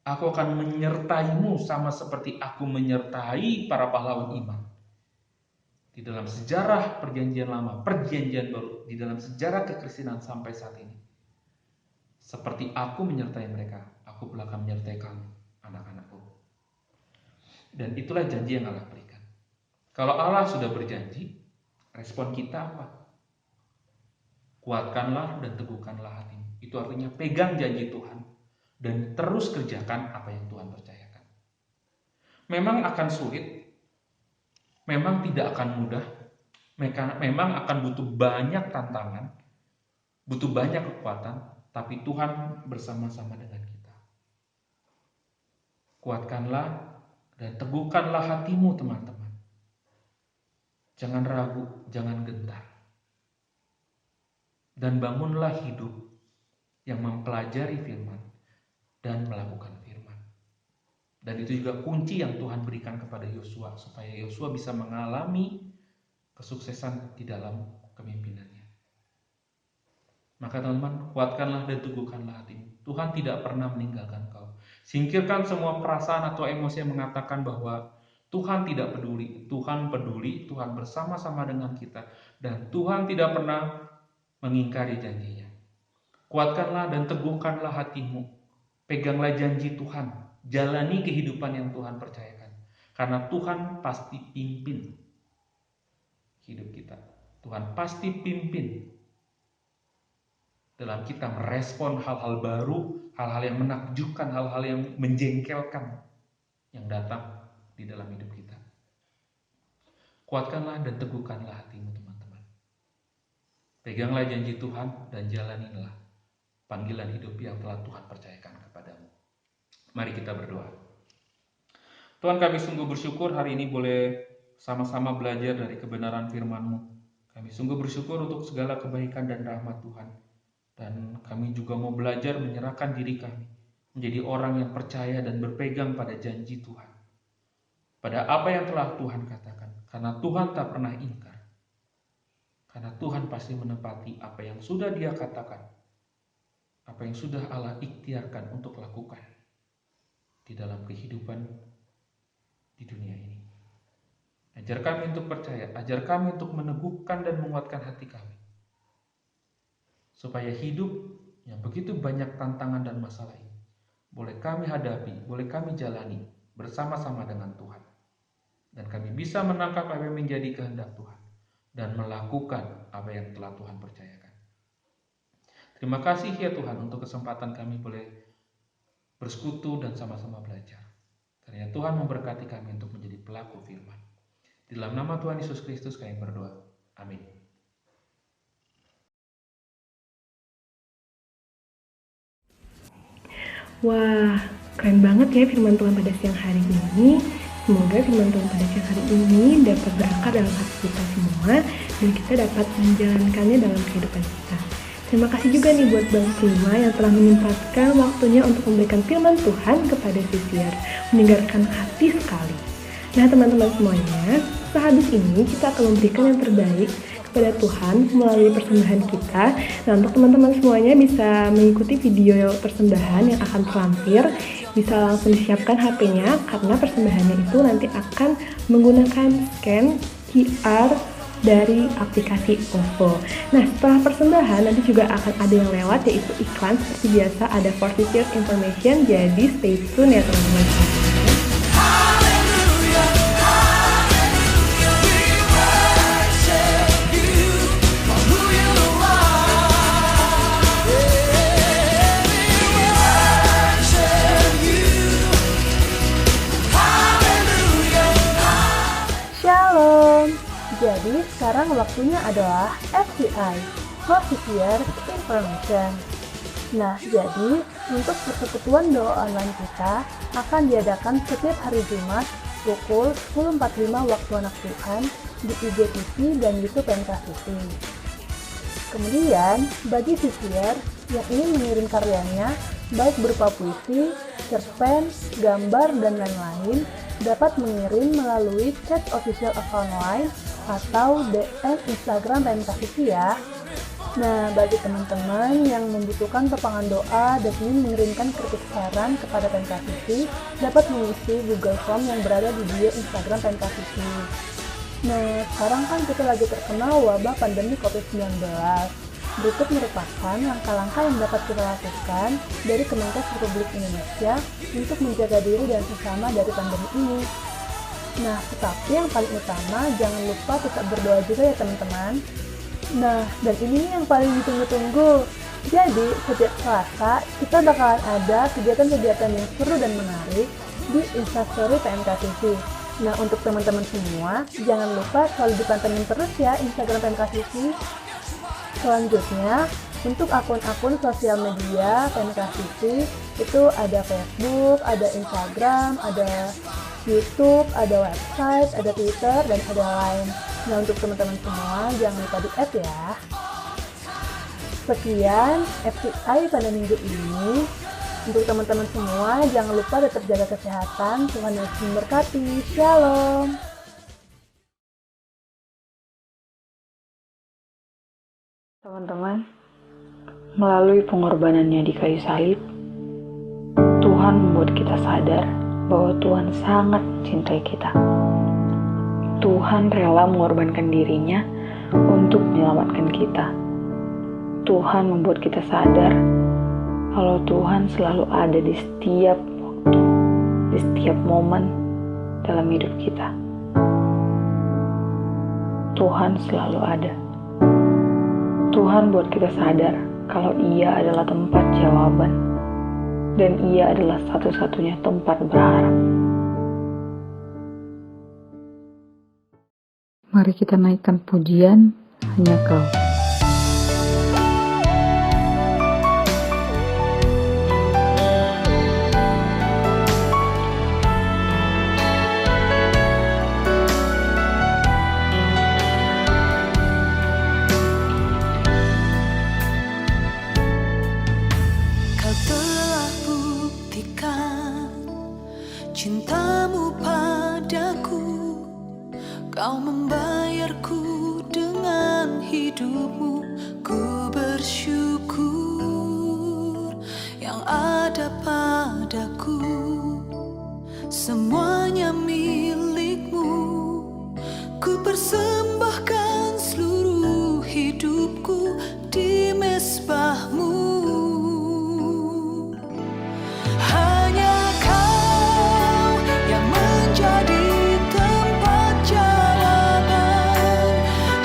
Aku akan menyertaimu sama seperti aku menyertai para pahlawan iman. Di dalam sejarah perjanjian lama, perjanjian baru, di dalam sejarah kekristenan sampai saat ini. Seperti aku menyertai mereka, aku pula akan menyertai kamu, anak-anakku. Dan itulah janji yang Allah berikan. Kalau Allah sudah berjanji, respon kita apa? Kuatkanlah dan teguhkanlah hatimu. Itu artinya pegang janji Tuhan dan terus kerjakan apa yang Tuhan percayakan. Memang akan sulit, memang tidak akan mudah, memang akan butuh banyak tantangan, butuh banyak kekuatan, tapi Tuhan bersama-sama dengan kita. Kuatkanlah dan teguhkanlah hatimu, teman-teman. Jangan ragu, jangan gentar. Dan bangunlah hidup yang mempelajari firman dan melakukan firman. Dan itu juga kunci yang Tuhan berikan kepada Yosua, supaya Yosua bisa mengalami kesuksesan di dalam kepemimpinannya. Maka teman-teman, kuatkanlah dan teguhkanlah hatimu. Tuhan tidak pernah meninggalkan kau. Singkirkan semua perasaan atau emosi yang mengatakan bahwa Tuhan tidak peduli. Tuhan peduli, Tuhan bersama-sama dengan kita, dan Tuhan tidak pernah mengingkari janjinya. Kuatkanlah dan teguhkanlah hatimu. Peganglah janji Tuhan. Jalani kehidupan yang Tuhan percayakan. Karena Tuhan pasti pimpin hidup kita. Tuhan pasti pimpin dalam kita merespon hal-hal baru, hal-hal yang menakjubkan, hal-hal yang menjengkelkan yang datang di dalam hidup kita. Kuatkanlah dan teguhkanlah hatimu, teman-teman. Peganglah janji Tuhan dan jalanilah panggilan hidup yang telah Tuhan percayakan kepadamu. Mari kita berdoa. Tuhan, kami sungguh bersyukur hari ini boleh sama-sama belajar dari kebenaran firman-Mu. Kami sungguh bersyukur untuk segala kebaikan dan rahmat Tuhan. Dan kami juga mau belajar menyerahkan diri kami menjadi orang yang percaya dan berpegang pada janji Tuhan, pada apa yang telah Tuhan katakan. Karena Tuhan tak pernah ingkar. Karena Tuhan pasti menepati apa yang sudah Dia katakan, apa yang sudah Allah ikhtiarkan untuk lakukan di dalam kehidupan di dunia ini. Ajar kami untuk percaya, ajar kami untuk meneguhkan dan menguatkan hati kami, supaya hidup yang begitu banyak tantangan dan masalah ini boleh kami hadapi, boleh kami jalani bersama-sama dengan Tuhan. Dan kami bisa menangkap apa yang menjadi kehendak Tuhan dan melakukan apa yang telah Tuhan percayakan. Terima kasih ya Tuhan untuk kesempatan kami boleh bersekutu dan sama-sama belajar. Karena Tuhan memberkati kami untuk menjadi pelaku firman. Di dalam nama Tuhan Yesus Kristus kami berdoa. Amin. Wah, keren banget ya firman Tuhan pada siang hari ini. Semoga firman Tuhan pada siang hari ini dapat berakar dalam hati kita semua dan kita dapat menjalankannya dalam kehidupan kita. Terima kasih juga nih buat Bang Sima yang telah menyempatkan waktunya untuk memberikan firman Tuhan kepada Sisiar. Meninggalkan hati sekali. Nah teman-teman semuanya, sehabis ini kita akan memberikan yang terbaik kepada Tuhan melalui persembahan kita. Nah untuk teman-teman semuanya bisa mengikuti video persembahan yang akan terlampir, bisa langsung disiapkan HP-nya karena persembahannya itu nanti akan menggunakan scan QR dari aplikasi OVO. Nah setelah persembahan nanti juga akan ada yang lewat yaitu iklan seperti biasa, ada for future information, jadi stay tune ya teman-teman. Shalom. Jadi sekarang waktunya adalah FCI, For Future Information. Nah, jadi untuk persekutuan doa online kita akan diadakan setiap hari Jumat pukul 10.45 waktu anak Tuhan di IGTV dan YouTube PMK-City. Kemudian, bagi sisier yang ingin mengirim karyanya, baik berupa puisi, cerpen, gambar, dan lain-lain, dapat mengirim melalui chat official account line atau DM Instagram PMK-City ya. Nah, bagi teman-teman yang membutuhkan topangan doa dan ingin mengirimkan kritik saran kepada PMK-City, dapat mengisi Google Form yang berada di bio Instagram PMK-City. Nah, sekarang kan kita lagi terkena wabah pandemi COVID-19. Berikut merupakan langkah-langkah yang dapat kita lakukan dari Kemenkes Republik Indonesia untuk menjaga diri dan sesama dari pandemi ini. Nah, tetapi yang paling utama, jangan lupa tetap berdoa juga ya teman-teman. Nah, dan ini yang paling ditunggu-tunggu. Jadi, setiap Selasa, kita bakalan ada kegiatan-kegiatan yang seru dan menarik di Instastory PMK-City. Nah, untuk teman-teman semua, jangan lupa selalu dipantengin terus ya Instagram PMK-City. Selanjutnya, untuk akun-akun sosial media PMK-City, itu ada Facebook, ada Instagram, ada YouTube, ada website, ada Twitter, dan ada Line. Nah, untuk teman-teman semua, jangan lupa di-add ya. Sekian FCI pada minggu ini. Untuk teman-teman semua, jangan lupa tetap jaga kesehatan. Tuhan Yesus memberkati. Shalom. Teman-teman, melalui pengorbanannya di kayu salib, Tuhan membuat kita sadar bahwa Tuhan sangat mencintai kita. Tuhan rela mengorbankan dirinya untuk menyelamatkan kita. Tuhan membuat kita sadar kalau Tuhan selalu ada di setiap waktu, di setiap momen dalam hidup kita. Tuhan selalu ada. Tuhan buat kita sadar kalau Ia adalah tempat jawaban dan Ia adalah satu-satunya tempat berharap. Mari kita naikkan pujian hanya Kau. Kau telah buktikan cintamu padaku. Kau membayarku dengan hidupmu. Ku bersyukur yang ada padaku. Semuanya milikmu. Ku persembahkan seluruh hidupku di mezbahmu. Hanya Kau yang menjadi tempat jalanan.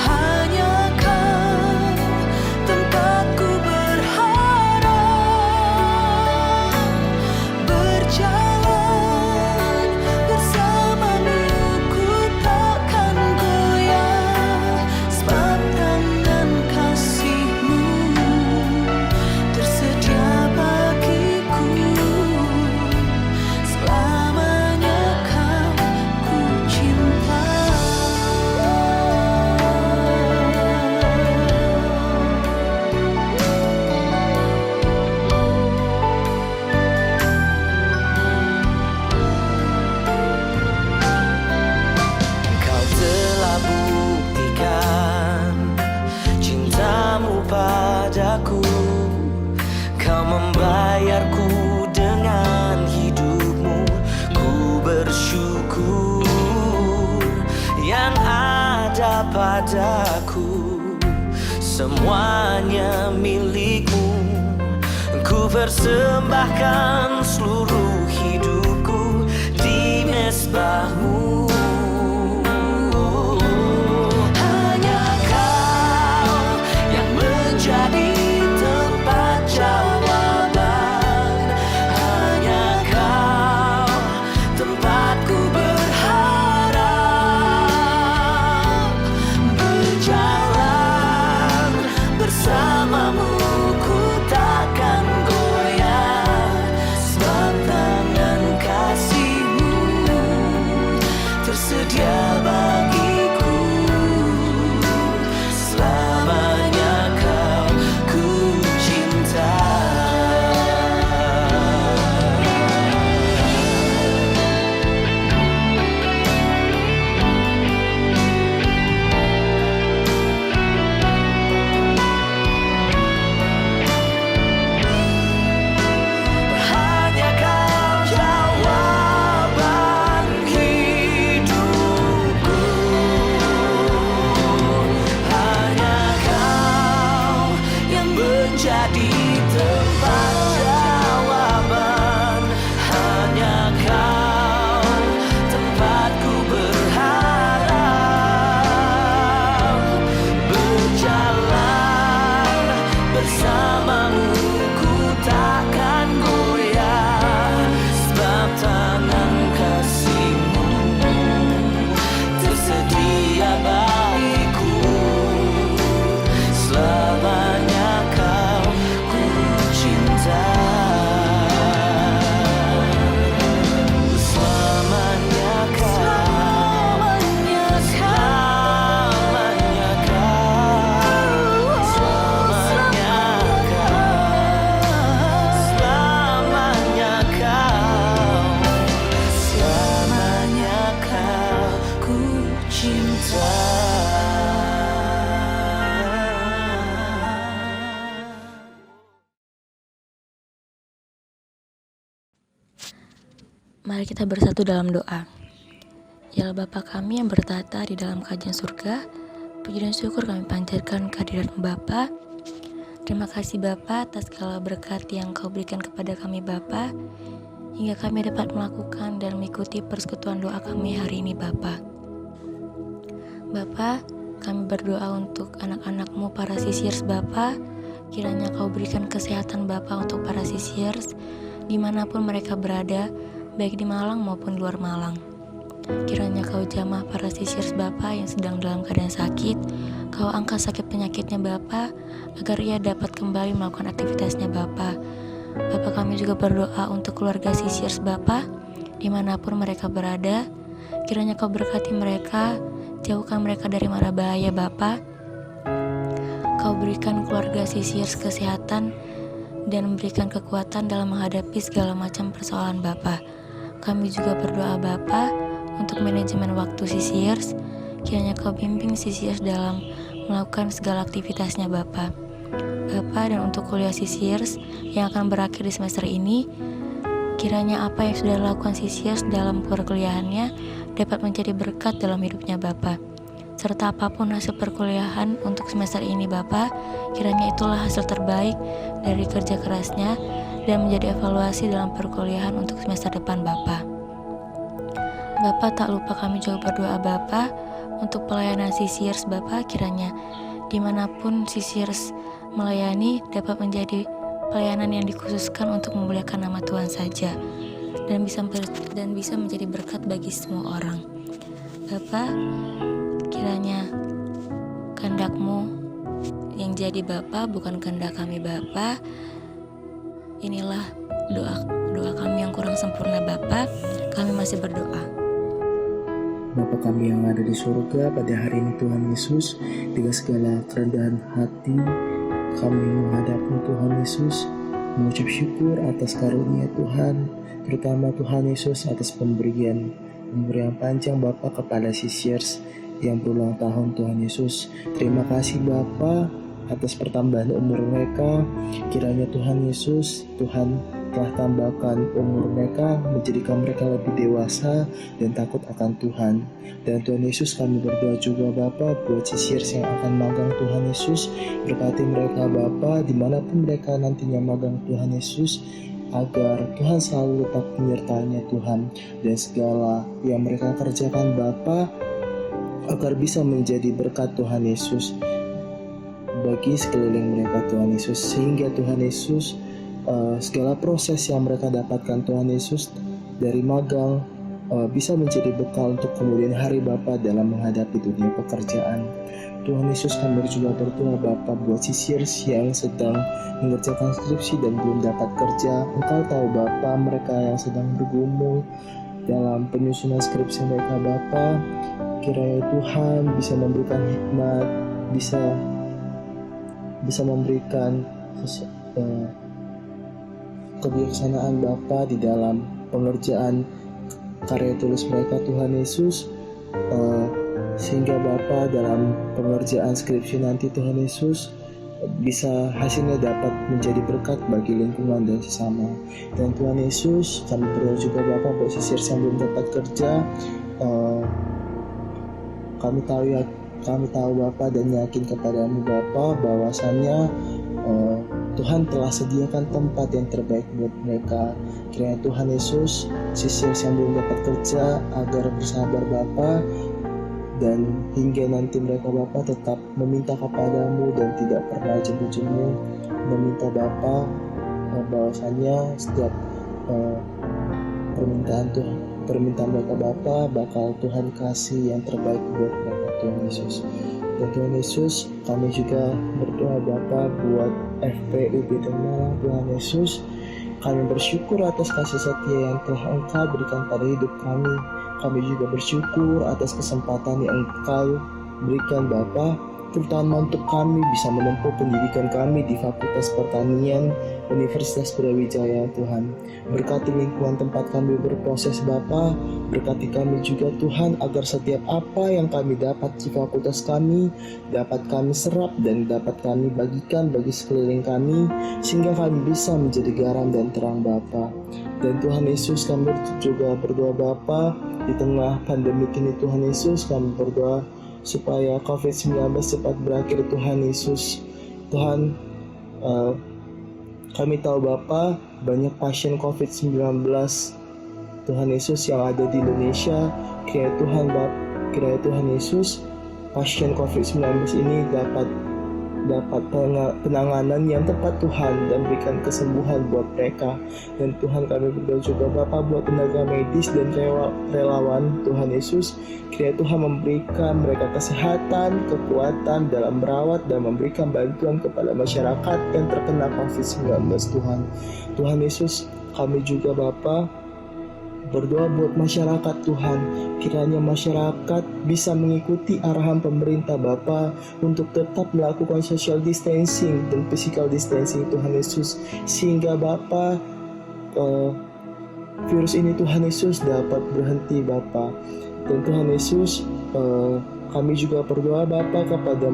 Hanya Kau tempatku padaku, semuanya milikmu. Ku persembahkan seluruh hidupku di mezbahmu. Hanya kau yang menjadi tempat jawaban. Hanya kau tempatku berharap. Berjalan bersamamu ku takkan goyah, sebab tangan kasih-Mu tersedia bagiku. Selamanya kau ku cinta. Hanya kau jawaban hidupku. Hanya kau yang menjadi tempat jawaban. Hanya kau tempatku berharap. Berjalan bersamamu ku takkan goyah, sebab tangan kasih-Mu tersedia bagiku. Selamanya kau ku cinta. Selamanya kau. Selamanya kau. Selamanya kau. Selamanya kau. Selamanya kau ku cinta. Mari kita bersatu dalam doa. Ya Allah Bapa kami yang bertata di dalam kerajaan surga, puji dan syukur kami panjatkan kehadirat-Mu Bapa. Terima kasih Bapa atas segala berkat yang Kau berikan kepada kami Bapa, hingga kami dapat melakukan dan mengikuti persekutuan doa kami hari ini Bapa. Bapa, kami berdoa untuk anak-anak-Mu para sisirs Bapa, kiranya Kau berikan kesehatan Bapa untuk para sisirs dimanapun mereka berada, baik di Malang maupun luar Malang. Kiranya Kau jamah para sisirs Bapa yang sedang dalam keadaan sakit, Kau angkat sakit penyakitnya Bapa, agar ia dapat kembali melakukan aktivitasnya Bapa. Bapa kami juga berdoa untuk keluarga sisirs Bapa, dimanapun mereka berada, kiranya Kau berkati mereka, jauhkan mereka dari mara bahaya Bapa. Kau berikan keluarga sisirs kesehatan dan memberikan kekuatan dalam menghadapi segala macam persoalan Bapa. Kami juga berdoa Bapa untuk manajemen waktu sisirs, kiranya Kau bimbing sisirs dalam melakukan segala aktivitasnya Bapa. Bapa, dan untuk kuliah sisirs yang akan berakhir di semester ini, kiranya apa yang sudah dilakukan sisirs dalam perkuliahannya dapat menjadi berkat dalam hidupnya Bapa. Serta apapun hasil perkuliahan untuk semester ini Bapa, kiranya itulah hasil terbaik dari kerja kerasnya dan menjadi evaluasi dalam perkuliahan untuk semester depan Bapa. Bapa, tak lupa kami juga berdoa Bapa untuk pelayanan sisirs Bapa, kiranya dimanapun sisirs melayani dapat menjadi pelayanan yang dikhususkan untuk memuliakan nama Tuhan saja dan bisa menjadi berkat bagi semua orang. Bapa, kiranya kehendak-Mu yang jadi Bapa, bukan kehendak kami Bapa. Inilah doa kami yang kurang sempurna Bapa. Kami masih berdoa. Bapa kami yang ada di surga, pada hari ini Tuhan Yesus, dengan segala kerendahan hati kami menghadap-Mu Tuhan Yesus, mengucap syukur atas karunia Tuhan, terutama Tuhan Yesus atas pemberian panjang Bapa kepada sisirs yang berulang tahun Tuhan Yesus. Terima kasih Bapa atas pertambahan umur mereka. Kiranya Tuhan Yesus, Tuhan telah tambahkan umur mereka, menjadikan mereka lebih dewasa dan takut akan Tuhan. Dan Tuhan Yesus, kami berdoa juga Bapa buat sisirs yang akan magang Tuhan Yesus, berkati mereka Bapa dimanapun mereka nantinya magang Tuhan Yesus, agar Tuhan selalu tetap menyertainya Tuhan, dan segala yang mereka kerjakan Bapa agar bisa menjadi berkat Tuhan Yesus bagi sekeliling mereka Tuhan Yesus, sehingga Tuhan Yesus segala proses yang mereka dapatkan Tuhan Yesus dari magang bisa menjadi bekal untuk kemudian hari Bapa dalam menghadapi dunia pekerjaan. Tuhan Yesus, kami juga berdoa Bapa buat sisirs yang sedang mengerjakan skripsi dan belum dapat kerja. Engkau tahu Bapa mereka yang sedang bergumul dalam penyusunan skripsi mereka Bapa. Kiranya Tuhan bisa memberikan hikmat, bisa memberikan kebijaksanaan Bapa di dalam pengerjaan karya tulis mereka Tuhan Yesus, sehingga Bapa dalam pengerjaan skripsi nanti Tuhan Yesus bisa hasilnya dapat menjadi berkat bagi lingkungan dan sesama. Dan Tuhan Yesus, kami berdoa juga Bapa buat sisirs yang belum dapat kerja. Kami tahu Bapa dan yakin kepadamu Bapa bahwasannya Tuhan telah sediakan tempat yang terbaik buat mereka. Kiranya Tuhan Yesus, sisirs yang belum dapat kerja agar bersabar Bapa, dan hingga nanti mereka Bapa tetap meminta kepadamu dan tidak pernah jemu-jemu meminta Bapa bahwasanya setiap permintaan mereka Bapa bakal Tuhan kasih yang terbaik buat mereka Tuhan Yesus. Dan Tuhan Yesus, kami juga berdoa Bapa buat FPUB Malang Tuhan Yesus. Kami bersyukur atas kasih setia yang telah Engkau berikan pada hidup kami. Kami juga bersyukur atas kesempatan yang Engkau berikan Bapa, terutama untuk kami bisa menempuh pendidikan kami di Fakultas Pertanian Universitas Brawijaya Tuhan. Berkati lingkungan tempat kami berproses Bapa, berkati kami juga Tuhan agar setiap apa yang kami dapat di fakultas kami dapat kami serap dan dapat kami bagikan bagi sekeliling kami, sehingga kami bisa menjadi garam dan terang Bapa. Dan Tuhan Yesus, kami juga berdoa Bapa di tengah pandemi ini Tuhan Yesus, kami berdoa supaya COVID-19 cepat berakhir Tuhan Yesus. Tuhan, kami tahu Bapa banyak pasien COVID-19 Tuhan Yesus yang ada di Indonesia. Kiranya Tuhan Yesus, pasien COVID-19 ini dapat penanganan yang tepat Tuhan, dan berikan kesembuhan buat mereka. Dan Tuhan, kami berdoa juga Bapa buat tenaga medis dan relawan Tuhan Yesus. Kiranya Tuhan memberikan mereka kesehatan, kekuatan dalam merawat dan memberikan bantuan kepada masyarakat yang terkena COVID-19 Tuhan. Tuhan Yesus, kami juga Bapa berdoa buat masyarakat Tuhan. Kiranya masyarakat bisa mengikuti arahan pemerintah Bapa untuk tetap melakukan social distancing dan physical distancing Tuhan Yesus, sehingga Bapa virus ini Tuhan Yesus dapat berhenti Bapa. Dan Tuhan Yesus, kami juga berdoa Bapa kepada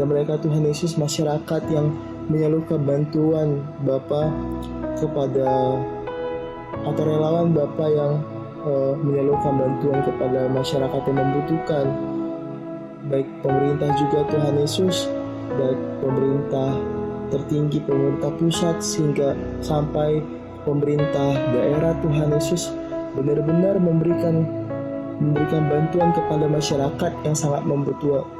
mereka Tuhan Yesus, masyarakat yang menyalurkan bantuan Bapa kepada atau relawan Bapa yang menyalurkan bantuan kepada masyarakat yang membutuhkan, baik pemerintah juga Tuhan Yesus, baik pemerintah tertinggi, pemerintah pusat, sehingga sampai pemerintah daerah Tuhan Yesus benar-benar memberikan bantuan kepada masyarakat yang sangat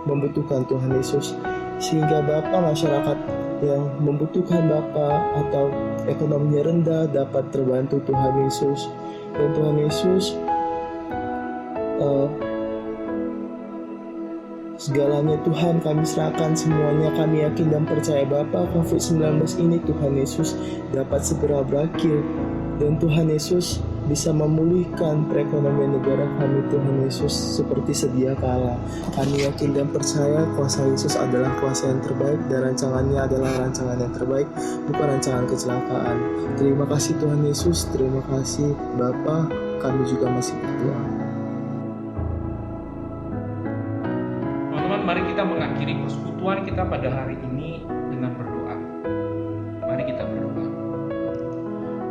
membutuhkan Tuhan Yesus, sehingga Bapa masyarakat yang membutuhkan Bapa atau ekonominya rendah dapat terbantu Tuhan Yesus. Dan Tuhan Yesus, segalanya Tuhan kami serahkan semuanya. Kami yakin dan percaya Bapa COVID-19 ini Tuhan Yesus dapat segera berakhir, dan Tuhan Yesus bisa memulihkan perekonomian negara kami Tuhan Yesus seperti sedia kala. Kami yakin dan percaya kuasa Yesus adalah kuasa yang terbaik, dan rancangannya adalah rancangan yang terbaik, bukan rancangan kecelakaan. Terima kasih Tuhan Yesus, terima kasih Bapa, kami juga masih berdoa. Teman-teman, mari kita mengakhiri persekutuan kita pada hari ini dengan berdoa. Mari kita berdoa.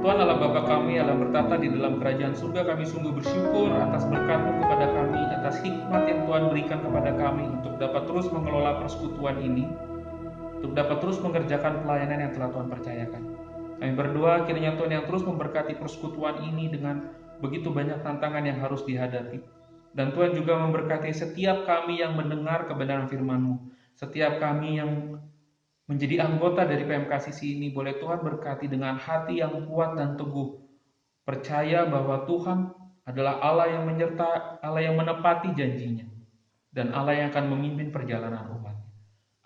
Tuhan Allah Bapa kami, Allah bertata di dalam kerajaan surga, kami sungguh bersyukur atas berkat-Mu kepada kami, atas hikmat yang Tuhan berikan kepada kami untuk dapat terus mengelola persekutuan ini, untuk dapat terus mengerjakan pelayanan yang telah Tuhan percayakan. Kami berdoa kiranya Tuhan yang terus memberkati persekutuan ini dengan begitu banyak tantangan yang harus dihadapi. Dan Tuhan juga memberkati setiap kami yang mendengar kebenaran firman-Mu. Setiap kami yang menjadi anggota dari PMKCC ini, boleh Tuhan berkati dengan hati yang kuat dan teguh. Percaya bahwa Tuhan adalah Allah yang menyertai, Allah yang menepati janjinya. Dan Allah yang akan memimpin perjalanan umat.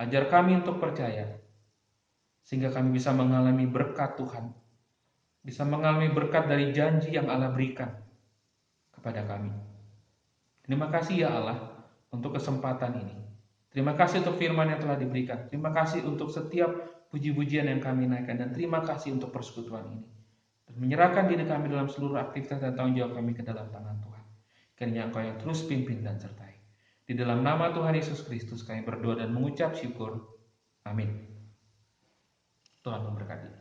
Ajar kami untuk percaya, sehingga kami bisa mengalami berkat Tuhan. Bisa mengalami berkat dari janji yang Allah berikan kepada kami. Terima kasih ya Allah untuk kesempatan ini. Terima kasih untuk firman yang telah diberikan. Terima kasih untuk setiap puji-pujian yang kami naikkan. Dan terima kasih untuk persekutuan ini. Dan menyerahkan diri kami dalam seluruh aktivitas dan tanggung jawab kami ke dalam tangan Tuhan. Kiranya Engkau yang terus pimpin dan sertai. Di dalam nama Tuhan Yesus Kristus kami berdoa dan mengucap syukur. Amin. Tuhan memberkati.